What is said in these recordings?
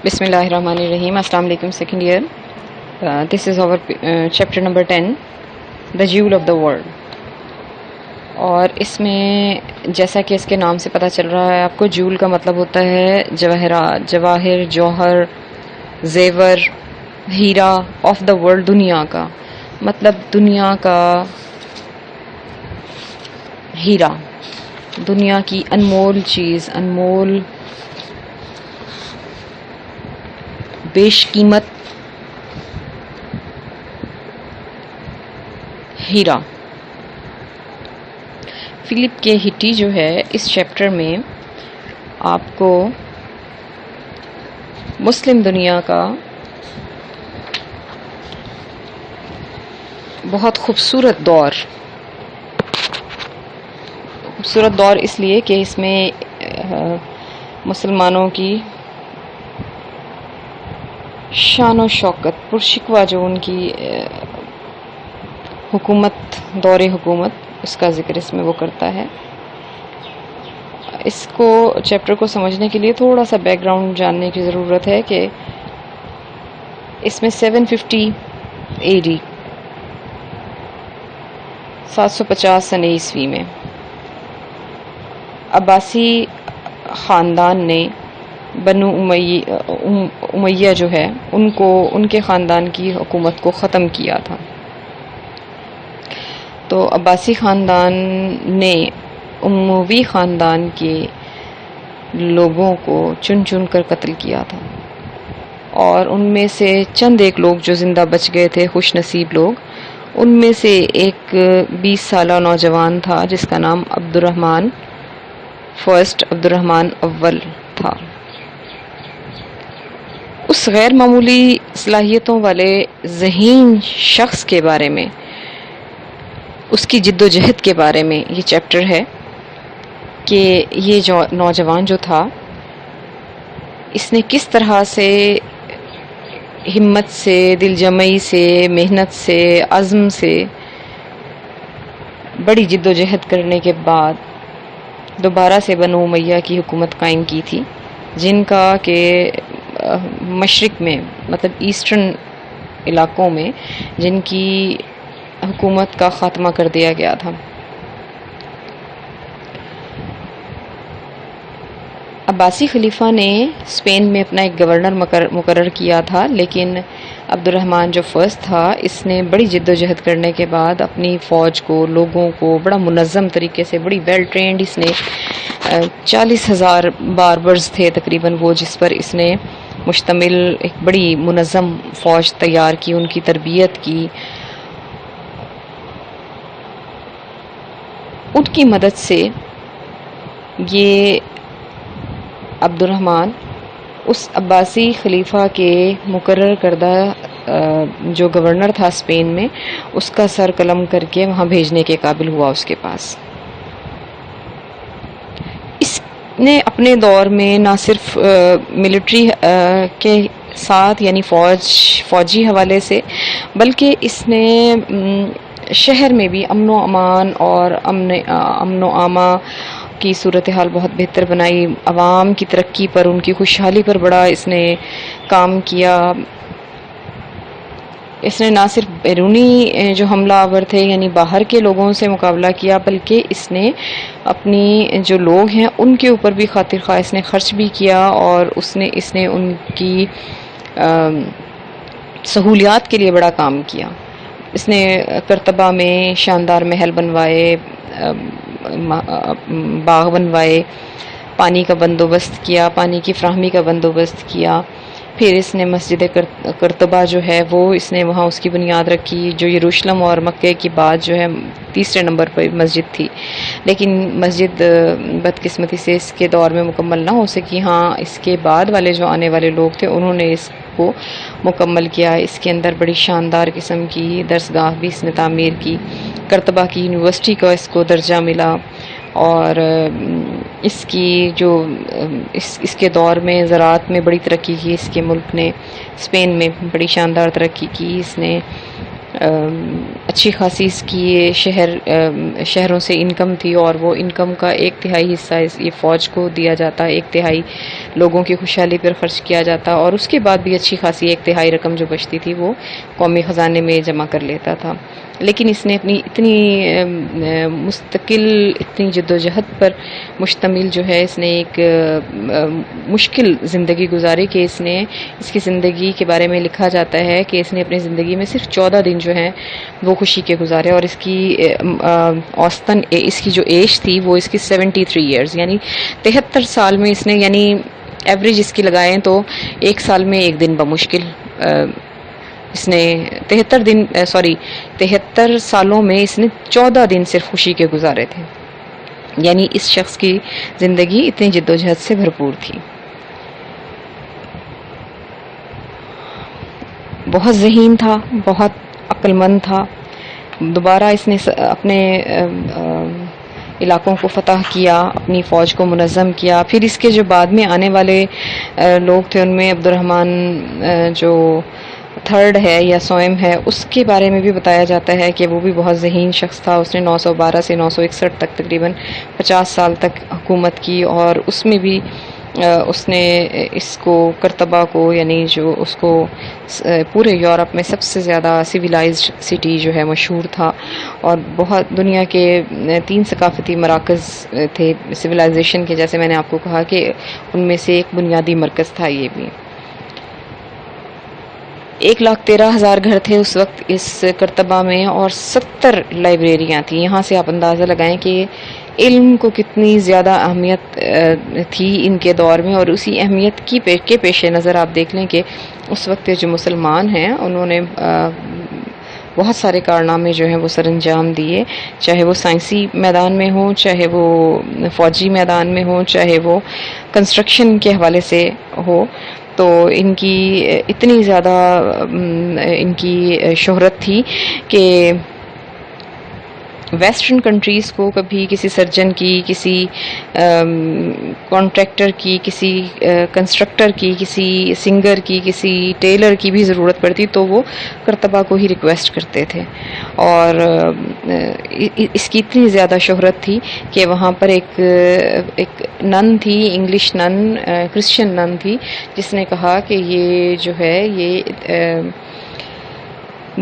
بسم اللہ الرحمن الرحیم. السلام علیکم. Second year. This is our chapter number 10, the jewel of the world. اور اس میں جیسا کہ اس کے نام سے پتہ چل رہا ہے آپ کو, جیول کا مطلب ہوتا ہے جواہرات, جواہر, جوہر, زیور, ہیرا آف دا ورلڈ, دنیا کا مطلب دنیا کا ہیرا, دنیا کی انمول چیز, انمول بیش قیمت ہیرا. فلپ کے ہٹی جو ہے اس چیپٹر میں آپ کو مسلم دنیا کا بہت خوبصورت دور اس لیے کہ اس میں مسلمانوں کی شان و شوکت, پرشکوہ جو ان کی حکومت, دور حکومت, اس کا ذکر اس میں وہ کرتا ہے. اس کو چیپٹر کو سمجھنے کے لیے تھوڑا سا بیک گراؤنڈ جاننے کی ضرورت ہے کہ اس میں 750 AD 750 سن عیسوی میں عباسی خاندان نے بنو امیہ جو ہے ان کے خاندان کی حکومت کو ختم کیا تھا. تو عباسی خاندان نے اموی خاندان کے لوگوں کو چن چن کر قتل کیا تھا, اور ان میں سے چند ایک لوگ جو زندہ بچ گئے تھے, خوش نصیب لوگ, ان میں سے ایک 20 سالہ نوجوان تھا جس کا نام عبد الرحمن اول تھا. اس غیر معمولی صلاحیتوں والے ذہین شخص کے بارے میں, اس کی جد و جہد کے بارے میں یہ چیپٹر ہے کہ یہ جو نوجوان جو تھا, اس نے کس طرح سے ہمت سے, دل جمعی سے, محنت سے, عزم سے, بڑی جد و جہد کرنے کے بعد دوبارہ سے بنو امیہ کی حکومت قائم کی تھی, جن کا کہ مشرق میں مطلب ایسٹرن علاقوں میں جن کی حکومت کا خاتمہ کر دیا گیا تھا. عباسی خلیفہ نے اسپین میں اپنا ایک گورنر مقرر کیا تھا, لیکن عبد الرحمن جو فرسٹ تھا, اس نے بڑی جد و جہد کرنے کے بعد اپنی فوج کو, لوگوں کو بڑا منظم طریقے سے, بڑی ویل ٹرینڈ, اس نے 40,000 باربرز تھے تقریباً وہ, جس پر اس نے مشتمل ایک بڑی منظم فوج تیار کی, ان کی تربیت کی. ان کی مدد سے یہ عبد الرحمن اس عباسی خلیفہ کے مقرر کردہ جو گورنر تھا اسپین میں, اس کا سر قلم کر کے وہاں بھیجنے کے قابل ہوا اس کے پاس. اس نے اپنے دور میں نہ صرف ملٹری کے ساتھ یعنی فوجی حوالے سے, بلکہ اس نے شہر میں بھی امن و امان اور امن و اما کی صورتحال بہت بہتر بنائی. عوام کی ترقی پر, ان کی خوشحالی پر بڑا اس نے کام کیا. اس نے نہ صرف بیرونی جو حملہ آور تھے یعنی باہر کے لوگوں سے مقابلہ کیا, بلکہ اس نے اپنی جو لوگ ہیں ان کے اوپر بھی خاطر خواہ اس نے خرچ بھی کیا, اور اس نے ان کی سہولیات کے لیے بڑا کام کیا. اس نے کرتبہ میں شاندار محل بنوائے, باغ بنوائے, پانی کا بندوبست کیا, پانی کی فراہمی کا بندوبست کیا. پھر اس نے مسجد کرتبہ جو ہے وہ اس نے وہاں اس کی بنیاد رکھی, جو یروشلم اور مکے کی بعد جو ہے تیسرے نمبر پر مسجد تھی, لیکن مسجد بدقسمتی سے اس کے دور میں مکمل نہ ہو سکی. ہاں, اس کے بعد والے جو آنے والے لوگ تھے انہوں نے اس کو مکمل کیا. اس کے اندر بڑی شاندار قسم کی درسگاہ بھی اس نے تعمیر کی. کرتبہ کی یونیورسٹی کا اس کو درجہ ملا, اور اس کی جو اس کے دور میں زراعت میں بڑی ترقی کی اس کے ملک نے, اسپین میں بڑی شاندار ترقی کی. اس نے اچھی خاصی اس کی شہروں سے انکم تھی، اور وہ انکم کا 1/3 حصہ یہ فوج کو دیا جاتا، 1/3 لوگوں کی خوشحالی پر خرچ کیا جاتا، اور اس کے بعد بھی اچھی خاصی 1/3 رقم جو بچتی تھی وہ قومی خزانے میں جمع کر لیتا تھا۔ لیکن اس نے اپنی اتنی مستقل، اتنی جدوجہد پر مشتمل جو ہے اس نے ایک مشکل زندگی گزاری کہ اس کی زندگی کے بارے میں لکھا جاتا ہے کہ اس نے اپنی زندگی میں صرف 14 دن جو ہیں وہ خوشی کے گزارے، اور اس کی اوسطاً اس کی جو ایج تھی وہ اس کی 73 ایئرز، یعنی 73 سال میں اس نے، یعنی ایوریج اس کی لگائیں تو ایک سال میں ایک دن بمشکل اس نے 73 سالوں میں اس نے 14 دن صرف خوشی کے گزارے تھے، یعنی اس شخص کی زندگی اتنی جدوجہد سے بھرپور تھی۔ بہت ذہین تھا، بہت عقل مند تھا۔ دوبارہ اس نے اپنے علاقوں کو فتح کیا، اپنی فوج کو منظم کیا۔ پھر اس کے جو بعد میں آنے والے لوگ تھے ان میں عبد الرحمن جو 3rd ہے یا سوئم ہے، اس کے بارے میں بھی بتایا جاتا ہے کہ وہ بھی بہت ذہین شخص تھا۔ اس نے 912 سے 961 تک تقریباً 50 سال تک حکومت کی، اور اس میں بھی اس نے اس کو کرتبہ کو، یعنی جو اس کو پورے یورپ میں سب سے زیادہ سویلائزڈ سٹی جو ہے مشہور تھا، اور بہت دنیا کے 3 ثقافتی مراکز تھے سویلائزیشن کے، جیسے میں نے آپ کو کہا کہ ان میں سے ایک بنیادی مرکز تھا یہ بھی۔ 1,13,000 گھر تھے اس وقت اس کرتبہ میں، اور 70 لائبریریاں تھیں۔ یہاں سے آپ اندازہ لگائیں کہ علم کو کتنی زیادہ اہمیت تھی ان کے دور میں، اور اسی اہمیت کے پیش نظر آپ دیکھ لیں کہ اس وقت جو مسلمان ہیں انہوں نے بہت سارے کارنامے جو ہیں وہ سر انجام دیے، چاہے وہ سائنسی میدان میں ہوں، چاہے وہ فوجی میدان میں ہوں، چاہے وہ کنسٹرکشن کے حوالے سے ہو۔ تو ان کی اتنی زیادہ ان کی شہرت تھی کہ ویسٹرن کنٹریز کو کبھی کسی سرجن کی، کسی کانٹریکٹر کی، کسی کنسٹرکٹر کی، کسی سنگر کی، کسی ٹیلر کی بھی ضرورت پڑتی تو وہ کرتبہ کو ہی ریکویسٹ کرتے تھے، اور اس کی اتنی زیادہ شہرت تھی کہ وہاں پر ایک نن تھی، انگلش نن، کرسچن نن تھی، جس نے کہا کہ یہ جو ہے یہ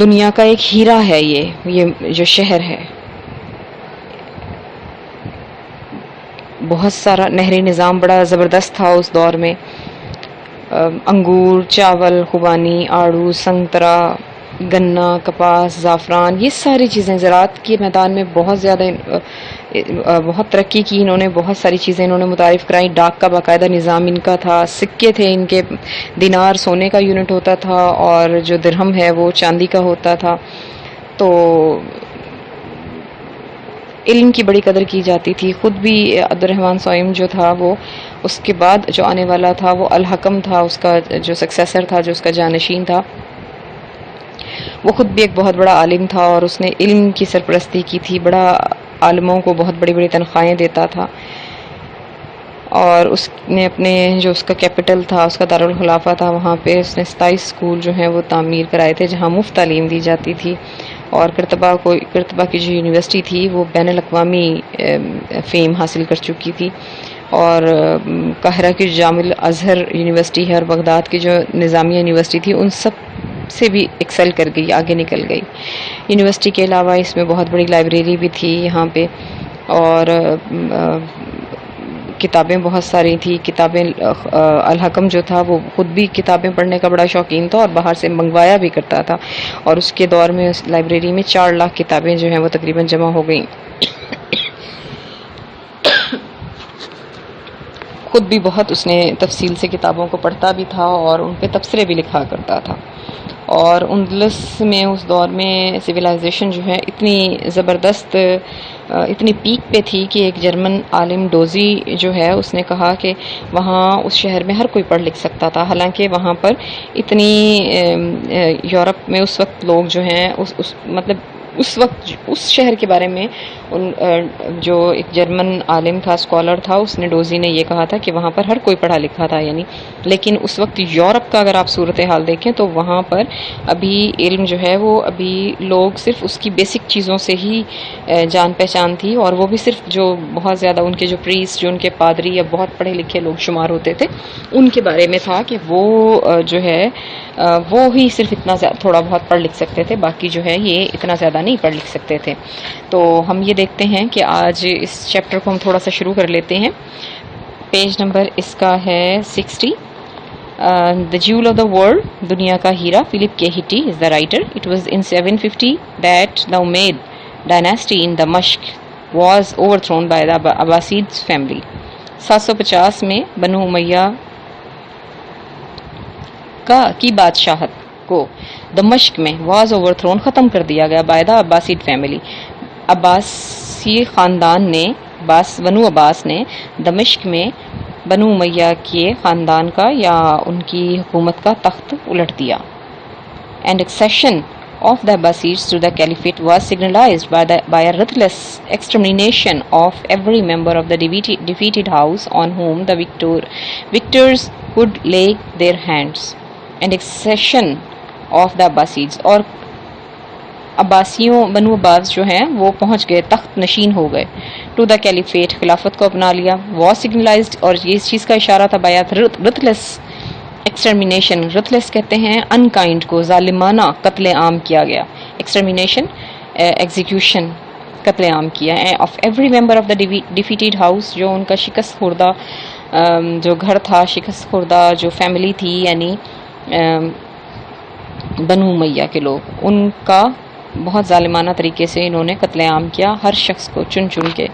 دنیا کا ایک ہیرا ہے، یہ جو شہر ہے۔ بہت سارا نہری نظام بڑا زبردست تھا اس دور میں، انگور، چاول، خوبانی، آڑو، سنگترا، گنا، کپاس، زعفران، یہ ساری چیزیں زراعت کے میدان میں بہت ترقی کی انہوں نے، بہت ساری چیزیں انہوں نے متعارف کرائیں۔ ڈاک کا باقاعدہ نظام ان کا تھا، سکے تھے ان کے، دینار سونے کا یونٹ ہوتا تھا، اور جو درہم ہے وہ چاندی کا ہوتا تھا۔ تو علم کی بڑی قدر کی جاتی تھی۔ خود بھی عبد الرحمن سوئم جو تھا، وہ اس کے بعد جو آنے والا تھا وہ الحکم تھا، اس کا جو سکسیسر تھا، جو اس کا جانشین تھا، وہ خود بھی ایک بہت بڑا عالم تھا، اور اس نے علم کی سرپرستی کی تھی، بڑا عالموں کو بہت بڑی بڑی تنخواہیں دیتا تھا، اور اس نے اپنے جو اس کا کیپٹل تھا، اس کا دارالخلافہ تھا، وہاں پہ اس نے 27 اسکول جو ہیں وہ تعمیر کرائے تھے جہاں مفت تعلیم دی جاتی تھی، اور کرتبہ کی جو یونیورسٹی تھی وہ بین الاقوامی فیم حاصل کر چکی تھی، اور قاہرہ کی جامع الازہر یونیورسٹی ہے، اور بغداد کی جو نظامیہ یونیورسٹی تھی، ان سب سے بھی ایکسل کر گئی، آگے نکل گئی۔ یونیورسٹی کے علاوہ اس میں بہت بڑی لائبریری بھی تھی یہاں پہ، اور کتابیں بہت ساری تھیں۔ کتابیں الحکم جو تھا وہ خود بھی کتابیں پڑھنے کا بڑا شوقین تھا، اور باہر سے منگوایا بھی کرتا تھا، اور اس کے دور میں اس لائبریری میں 4 لاکھ کتابیں جو ہیں وہ تقریباً جمع ہو گئیں۔ خود بھی بہت اس نے تفصیل سے کتابوں کو پڑھتا بھی تھا، اور ان پہ تبصرے بھی لکھا کرتا تھا۔ اور اندلس میں اس دور میں سویلائزیشن جو ہے اتنی زبردست، اتنی پیک پہ تھی کہ ایک جرمن عالم ڈوزی جو ہے اس نے کہا کہ وہاں اس شہر میں ہر کوئی پڑھ لکھ سکتا تھا، حالانکہ وہاں پر اتنی یورپ میں اس وقت لوگ جو ہیں مطلب اس وقت اس شہر کے بارے میں جو ایک جرمن عالم تھا، اسکالر تھا، اس نے ڈوزی نے یہ کہا تھا کہ وہاں پر ہر کوئی پڑھا لکھا تھا، یعنی لیکن اس وقت یورپ کا اگر آپ صورتحال دیکھیں تو وہاں پر ابھی علم جو ہے وہ ابھی لوگ صرف اس کی بیسک چیزوں سے ہی جان پہچان تھی، اور وہ بھی صرف جو بہت زیادہ ان کے جو پریسٹ، جو ان کے پادری یا بہت پڑھے لکھے لوگ شمار ہوتے تھے، ان کے بارے میں تھا کہ وہ جو ہے وہ ہی صرف اتنا تھوڑا بہت پڑھ لکھ سکتے تھے، باقی جو ہے یہ اتنا زیادہ نہیں پڑھ لکھ سکتے تھے۔ تو ہم یہ دیکھتے ہیں کہ آج اس چیپٹر کو ہم تھوڑا سا شروع کر لیتے ہیں۔ پیج نمبر اس کا ہے 60۔ The Jewel of the World, دنیا کا ہیرا، فلپ کے ہٹی is the writer. It was in 750 that the Umayyad dynasty in Damashq was overthrown by the Abbasid family. 750 میں بنو امیہ کی بادشاہت کو دمشق میں واز اوور تھرون ختم کر دیا گیا بائی دا عباسیڈ فیملی۔ عباسی خاندان نے بنو عباس نے دمشق میں بنو امیہ کے خاندان کا یا ان کی حکومت کا تخت الٹ دیا۔ And accession of the Abbasids to the Caliphate was signalized by a ruthless extermination of every member of the defeated house on whom the victors could lay their hands. And accession of the Abbasids، اور عباسیوں بنو عباس جو ہیں وہ پہنچ گئے، تخت نشین ہو گئے، ٹو دا کیلیفیٹ، خلافت کو اپنا لیا، was signalized، اور یہ اس چیز کا اشارہ تھا by a ruthless ایکسٹرمینیشن، رتھلیس کہتے ہیں انکائنڈ کو، ظالمانہ قتل عام کیا گیا، ایکسٹرمینیشن ایگزیکیوشن، قتل عام کیا of every member of the defeated house, جو ان کا شکست خوردہ جو گھر تھا، شکست خوردہ جو فیملی تھی، یعنی بنو امیہ کے لوگ، ان کا بہت ظالمانہ طریقے سے انہوں نے قتل عام کیا، ہر شخص کو چن چن کے۔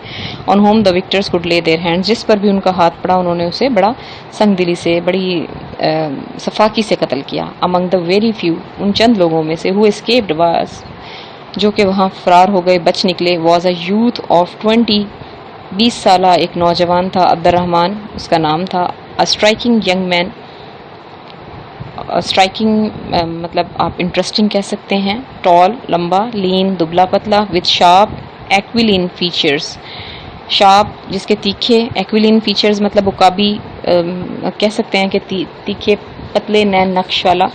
آن ہوم دا وکٹرز کوڈ لے دیئر ہینڈ، جس پر بھی ان کا ہاتھ پڑا انہوں نے اسے بڑا سنگ دلی سے، بڑی صفاکی سے قتل کیا۔ امنگ دا ویری فیو، ان چند لوگوں میں سے، ہو اسکیپڈ واز، جو کہ وہاں فرار ہو گئے، بچ نکلے، واز اے یوتھ آف 20 سالہ ایک نوجوان تھا، عبد الرحمن اس کا نام تھا، اسٹرائکنگ ینگ مین، اسٹرائکنگ مطلب آپ انٹرسٹنگ کہہ سکتے ہیں، ٹال لمبا، لین دبلا پتلا، وتھ شارپ ایکویلین فیچرز، شارپ جس کے تیکھے، ایکویلین فیچرز مطلب عقابی کہہ سکتے ہیں کہ تیکھے پتلے نین نقش والا،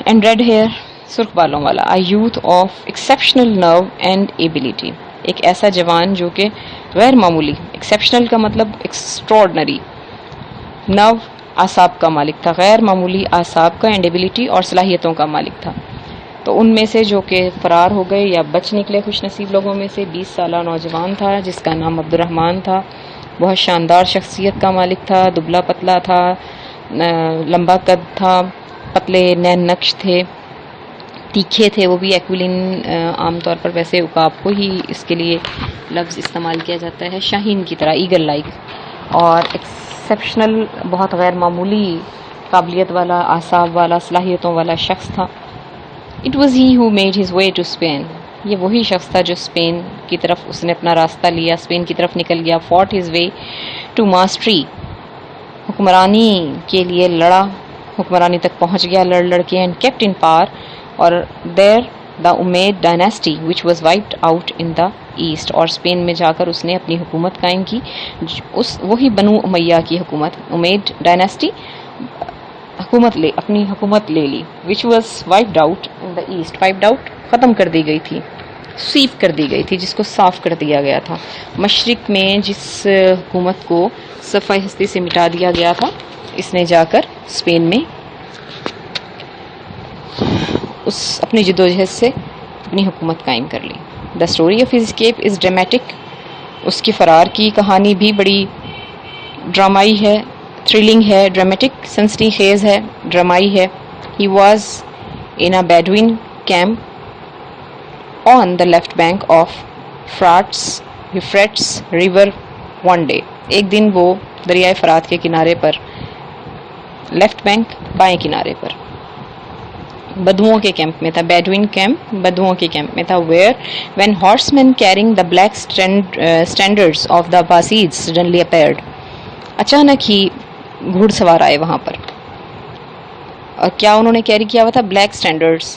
اینڈ ریڈ ہیئر، سرخ بالوں والا، a youth of exceptional nerve and ability, ایک ایسا جوان جو کہ غیر معمولی، ایکسیپشنل کا مطلب ایکسٹراڈنری، نرو اعصاب کا مالک تھا، غیر معمولی اعصاب کا، اینڈ ایبلٹی اور صلاحیتوں کا مالک تھا۔ تو ان میں سے جو کہ فرار ہو گئے یا بچ نکلے خوش نصیب لوگوں میں سے 20 سالہ نوجوان تھا جس کا نام عبد الرحمن تھا، بہت شاندار شخصیت کا مالک تھا، دبلا پتلا تھا، لمبا قد تھا، پتلے نین نقش تھے، تیکھے تھے، وہ بھی ایکویلین، عام طور پر ویسے عقاب کو ہی اس کے لیے لفظ استعمال کیا جاتا ہے، شاہین کی طرح، ایگل لائک، اور ایکسیپشنل بہت غیر معمولی قابلیت والا، اعصاب والا، صلاحیتوں والا شخص تھا۔ It was he who made his way to Spain, یہ وہی شخص تھا جو اسپین کی طرف اس نے اپنا راستہ لیا، اسپین کی طرف نکل گیا، fought his way to mastery, حکمرانی کے لیے لڑا، حکمرانی تک پہنچ گیا لڑ لڑ کے، اینڈ کیپٹ ان پاور، اور there the Umayyad dynasty which was wiped out in the east, اور اسپین میں جا کر اس نے اپنی حکومت قائم کی، وہی بنو امیہ کی حکومت، امید ڈائنیسٹی، اپنی حکومت لے لی، which was wiped out in the east, wiped out ختم کر دی گئی تھی، سویپ کر دی گئی تھی، جس کو صاف کر دیا گیا تھا۔ مشرق میں جس حکومت کو صفحہ ہستی سے مٹا دیا گیا تھا، اس نے جا کر اسپین میں اس اپنی جدوجہد سے اپنی حکومت قائم کر لی۔ The story of his escape is dramatic, اس کی فرار کی کہانی بھی بڑی ڈرامائی ہے، تھرلنگ ہے، ڈرامیٹک، سنسنی خیز ہے، ڈرامائی ہے۔ He was in a Bedouin camp on the left bank of Euphrates river one day, ایک دن وہ دریائے فرات کے کنارے پر، لیفٹ بینک بائیں کنارے پر، بدوؤں کے کیمپ میں تھا، بیڈوین کیمپ بدوؤں کے کیمپ میں تھا، where when horsemen carrying the black standards of the Abbasids suddenly appeared, اچانک ہی گھڑ سوار آئے وہاں پر، اور کیا انہوں نے کیری کیا ہوا تھا؟ Black standards,